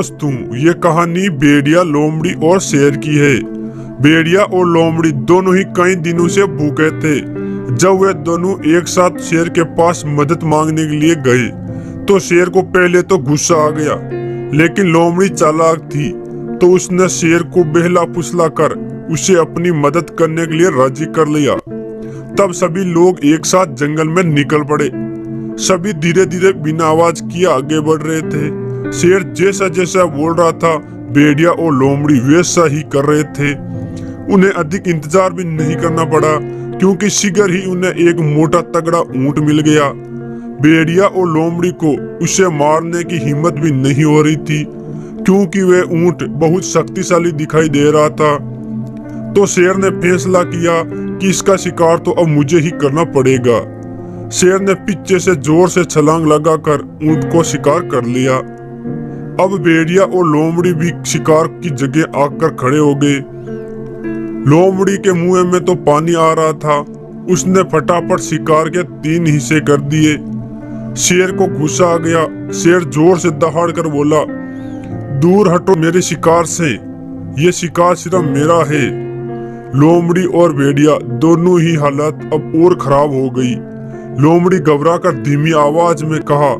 दोस्तों, ये कहानी भेड़िया, लोमड़ी और शेर की है। भेड़िया और लोमड़ी दोनों ही कई दिनों से भूखे थे। जब वे दोनों एक साथ शेर के पास मदद मांगने के लिए गए तो शेर को पहले तो गुस्सा आ गया, लेकिन लोमड़ी चालाक थी तो उसने शेर को बहला फुसला कर उसे अपनी मदद करने के लिए राजी कर लिया। तब सभी लोग एक साथ जंगल में निकल पड़े। सभी धीरे धीरे बिना आवाज किए आगे बढ़ रहे थे। शेर जैसा जैसा बोल रहा था, भेड़िया और लोमड़ी वैसा ही कर रहे थे। उन्हें अधिक इंतजार भी नहीं करना पड़ा, क्योंकि शीघ्र ही उन्हें एक मोटा तगड़ा ऊंट मिल गया। भेड़िया और लोमड़ी को उसे मारने की हिम्मत भी नहीं हो रही थी, क्योंकि वह ऊंट बहुत शक्तिशाली दिखाई दे रहा था। तो शेर ने फैसला किया कि इसका शिकार तो अब मुझे ही करना पड़ेगा। शेर ने पीछे से जोर से छलांग लगाकर ऊंट को शिकार कर लिया। अब भेड़िया और लोमड़ी भी शिकार की जगह आकर खड़े हो गए। लोमड़ी के मुंह में तो पानी आ रहा था। उसने फटाफट शिकार के 3 हिस्से कर दिए। शेर को गुस्सा आ गया। शेर जोर से दहाड़ कर बोला, दूर हटो मेरे शिकार से, ये शिकार सिर्फ मेरा है। लोमड़ी और भेड़िया दोनों ही हालत अब और खराब हो गई। लोमड़ी घबरा कर धीमी आवाज में कहा,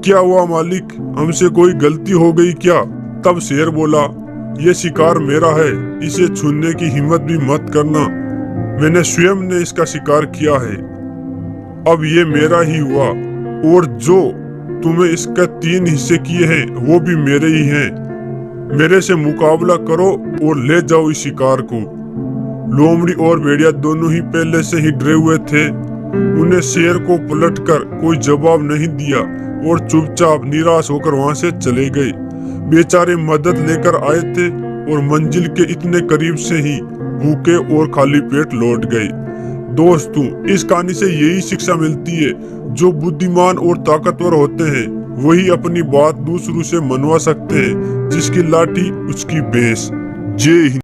क्या हुआ मालिक, हमसे कोई गलती हो गई क्या? तब शेर बोला, ये शिकार मेरा है, इसे छूने की हिम्मत भी मत करना। मैंने स्वयं ने इसका शिकार किया है, अब ये मेरा ही हुआ, और जो तुम्हें इसके 3 हिस्से किए हैं वो भी मेरे ही हैं। मेरे से मुकाबला करो और ले जाओ इस शिकार को। लोमड़ी और भेड़िया दोनों ही पहले से ही डरे हुए थे। उन्हें शेर को पलटकर कोई जवाब नहीं दिया और चुपचाप निराश होकर वहां से चले गए। बेचारे मदद लेकर आए थे और मंजिल के इतने करीब से ही भूखे और खाली पेट लौट गए। दोस्तों, इस कहानी से यही शिक्षा मिलती है, जो बुद्धिमान और ताकतवर होते हैं वही अपनी बात दूसरों से मनवा सकते हैं, जिसकी लाठी उसकी भैंस। जय हिंद।